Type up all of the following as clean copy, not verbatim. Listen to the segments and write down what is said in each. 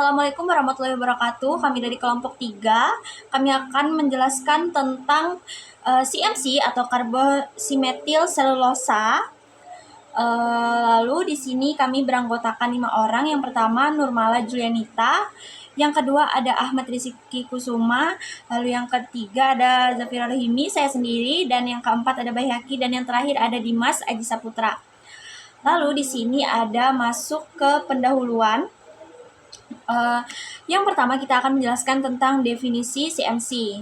Assalamualaikum warahmatullahi wabarakatuh. Kami dari kelompok 3. Kami akan menjelaskan tentang CMC atau karbosimetil selulosa. Lalu di sini kami beranggotakan 5 orang. Yang pertama Nurmala Julianita, yang kedua ada Ahmad Rizky Kusuma, lalu yang ketiga ada Zafira Rahimi, saya sendiri, dan yang keempat ada Bayhaki, dan yang terakhir ada Dimas Aji Saputra. Lalu di sini ada masuk ke pendahuluan. Yang pertama kita akan menjelaskan tentang definisi CMC.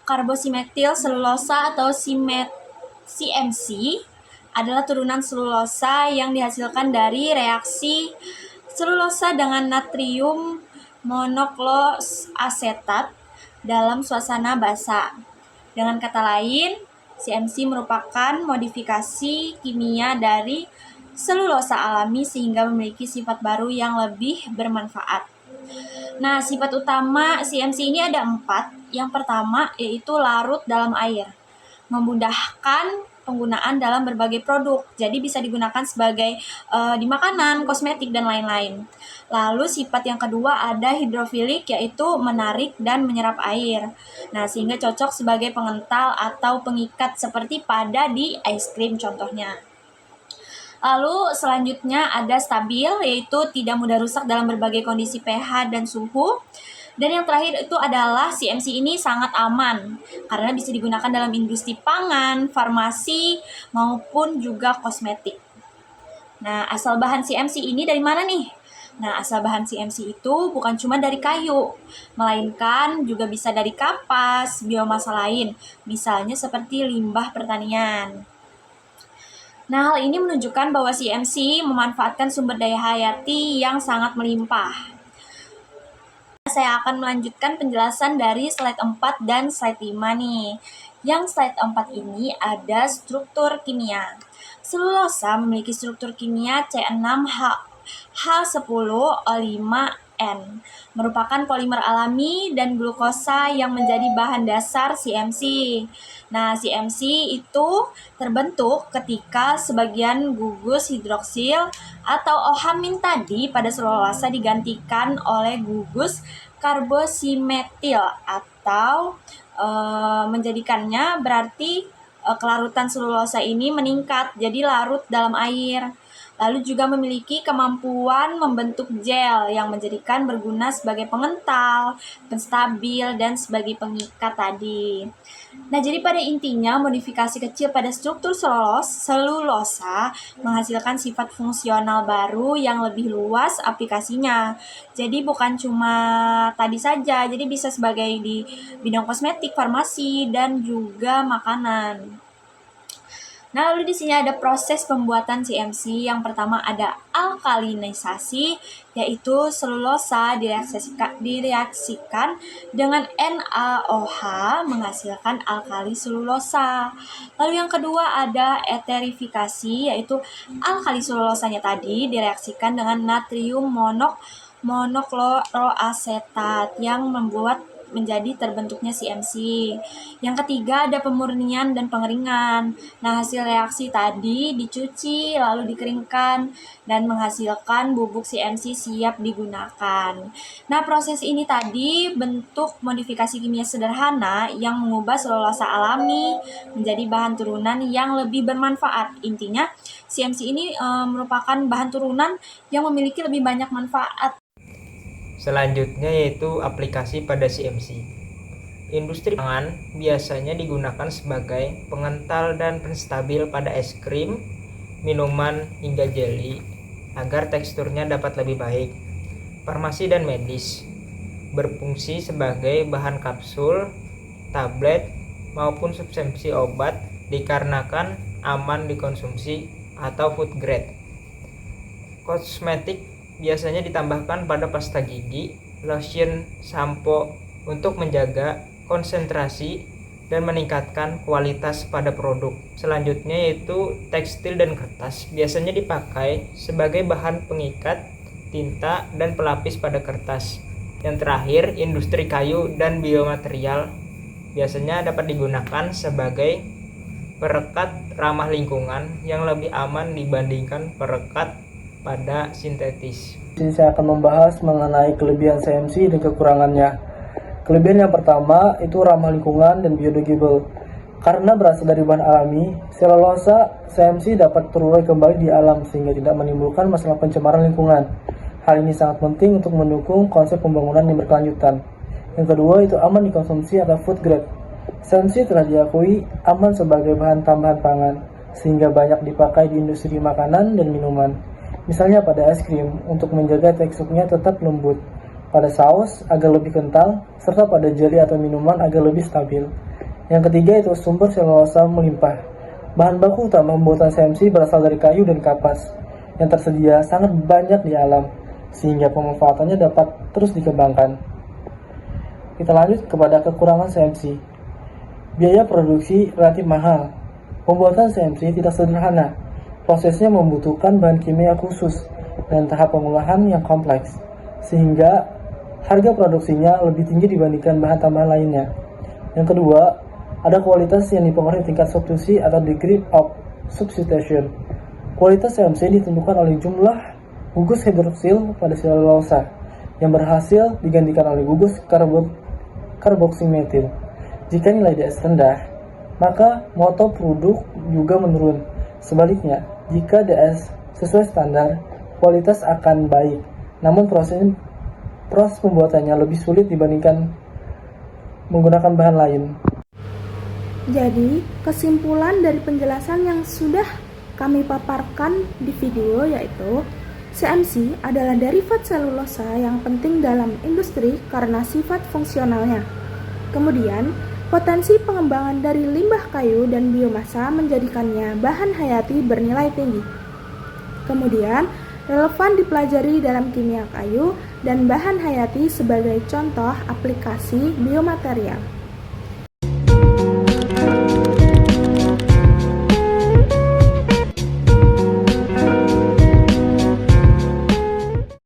Karbosimetil selulosa atau CMC adalah turunan selulosa yang dihasilkan dari reaksi selulosa dengan natrium monokloasetat dalam suasana basa. Dengan kata lain, CMC merupakan modifikasi kimia dari selulosa alami sehingga memiliki sifat baru yang lebih bermanfaat. Nah, sifat utama CMC ini ada 4. Yang pertama yaitu larut dalam air, memudahkan penggunaan dalam berbagai produk, jadi bisa digunakan sebagai di makanan, kosmetik, dan lain-lain. Lalu sifat yang kedua ada hidrofilik, yaitu menarik dan menyerap air. Nah, sehingga cocok sebagai pengental atau pengikat seperti pada di es krim contohnya. Lalu selanjutnya ada stabil, yaitu tidak mudah rusak dalam berbagai kondisi pH dan suhu. Dan yang terakhir itu adalah CMC ini sangat aman karena bisa digunakan dalam industri pangan, farmasi, maupun juga kosmetik. Nah, asal bahan CMC ini dari mana nih? Nah, asal bahan CMC itu bukan cuma dari kayu, melainkan juga bisa dari kapas, biomasa lain, misalnya seperti limbah pertanian. Nah, hal ini menunjukkan bahwa CMC memanfaatkan sumber daya hayati yang sangat melimpah. Saya akan melanjutkan penjelasan dari slide 4 dan slide 5 nih. Yang slide 4 ini ada struktur kimia. Selulosa memiliki struktur kimia C6H10O5N, merupakan polimer alami dan glukosa yang menjadi bahan dasar CMC. Nah, CMC itu terbentuk ketika sebagian gugus hidroksil atau OH- tadi pada selulosa digantikan oleh gugus karbosimetil atau menjadikannya berarti kelarutan selulosa ini meningkat jadi larut dalam air. Lalu juga memiliki kemampuan membentuk gel yang menjadikan berguna sebagai pengental, penstabil, dan sebagai pengikat tadi. Nah, jadi pada intinya modifikasi kecil pada struktur selulosa menghasilkan sifat fungsional baru yang lebih luas aplikasinya. Jadi bukan cuma tadi saja, jadi bisa sebagai di bidang kosmetik, farmasi, dan juga makanan. Nah, lalu di sini ada proses pembuatan CMC. Yang pertama ada alkalinisasi, yaitu selulosa direaksikan dengan NaOH menghasilkan alkali selulosa. Lalu yang kedua ada eterifikasi, yaitu alkali selulosanya tadi direaksikan dengan natrium monokloasetat yang membuat menjadi terbentuknya CMC. Yang ketiga ada pemurnian dan pengeringan. Nah, hasil reaksi tadi dicuci lalu dikeringkan dan menghasilkan bubuk CMC siap digunakan. Nah, proses ini tadi bentuk modifikasi kimia sederhana yang mengubah selulosa alami menjadi bahan turunan yang lebih bermanfaat. Intinya CMC ini merupakan bahan turunan yang memiliki lebih banyak manfaat. Selanjutnya yaitu aplikasi pada CMC. Industri pangan biasanya digunakan sebagai pengental dan penstabil pada es krim, minuman, hingga jelly agar teksturnya dapat lebih baik. Farmasi dan medis berfungsi sebagai bahan kapsul, tablet, maupun substansi obat dikarenakan aman dikonsumsi atau food grade. Kosmetik biasanya ditambahkan pada pasta gigi, lotion, sampo untuk menjaga konsentrasi dan meningkatkan kualitas pada produk. Selanjutnya yaitu tekstil dan kertas biasanya dipakai sebagai bahan pengikat, tinta, dan pelapis pada kertas. Yang terakhir, industri kayu dan biomaterial biasanya dapat digunakan sebagai perekat ramah lingkungan yang lebih aman dibandingkan perekat pada sintetis. Sini saya akan membahas mengenai kelebihan CMC dan kekurangannya. Kelebihan yang pertama itu ramah lingkungan dan biodegradable. Karena berasal dari bahan alami, selulosa CMC dapat terurai kembali di alam sehingga tidak menimbulkan masalah pencemaran lingkungan. Hal ini sangat penting untuk mendukung konsep pembangunan yang berkelanjutan. Yang kedua itu aman dikonsumsi atau food grade. CMC telah diakui aman sebagai bahan tambahan pangan, sehingga banyak dipakai di industri makanan dan minuman. Misalnya pada es krim untuk menjaga teksturnya tetap lembut, pada saus agar lebih kental, serta pada jelly atau minuman agar lebih stabil. Yang ketiga itu sumber selulosa melimpah. Bahan baku utama pembuatan CMC berasal dari kayu dan kapas yang tersedia sangat banyak di alam, sehingga pemanfaatannya dapat terus dikembangkan. Kita lanjut kepada kekurangan CMC. Biaya produksi relatif mahal. Pembuatan CMC tidak sederhana. Prosesnya membutuhkan bahan kimia khusus dan tahap pengolahan yang kompleks, sehingga harga produksinya lebih tinggi dibandingkan bahan tambahan lainnya. Yang kedua, ada kualitas yang dipengaruhi tingkat substitusi atau degree of substitution. Kualitas CMC ditentukan oleh jumlah gugus hidroksil pada selulosa yang berhasil digantikan oleh gugus karboksimetil. Jika nilai DS rendah, maka mutu produk juga menurun. Sebaliknya, jika DS sesuai standar, kualitas akan baik. Namun proses pembuatannya lebih sulit dibandingkan menggunakan bahan lain. Jadi, kesimpulan dari penjelasan yang sudah kami paparkan di video yaitu CMC adalah derivat selulosa yang penting dalam industri karena sifat fungsionalnya. Kemudian, potensi pengembangan dari limbah kayu dan biomasa menjadikannya bahan hayati bernilai tinggi. Kemudian, relevan dipelajari dalam kimia kayu dan bahan hayati sebagai contoh aplikasi biomaterial.